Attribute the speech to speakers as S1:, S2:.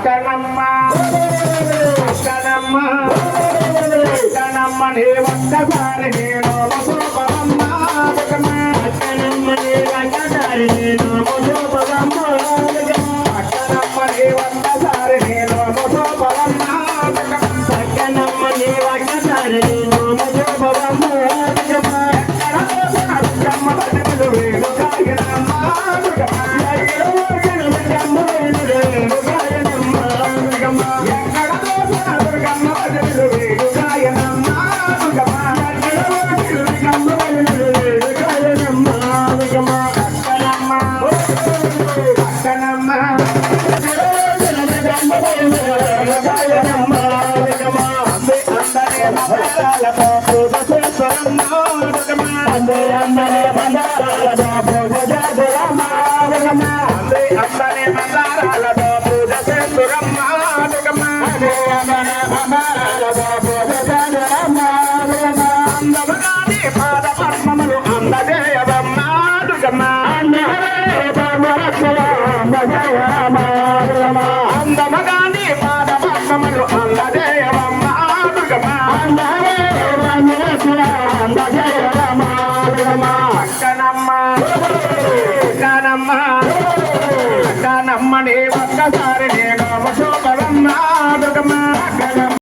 S1: అక్కనమ్మ అక్కనమ్మ అక్కనమ్మ నీ ఒక్కసారి నేను సూపరమ్మ అక్కనమ్మ నీ ఒక్కసారి నేను సూపరమ్మ అక్కనమ్మ నీ ఒక్కసారి నేను సూపరమ్మ అక్కనమ్మ నీ ఒక్కసారి నేను సూపరమ్మ అక్కనమ్మ నీ ఒక్కసారి నేను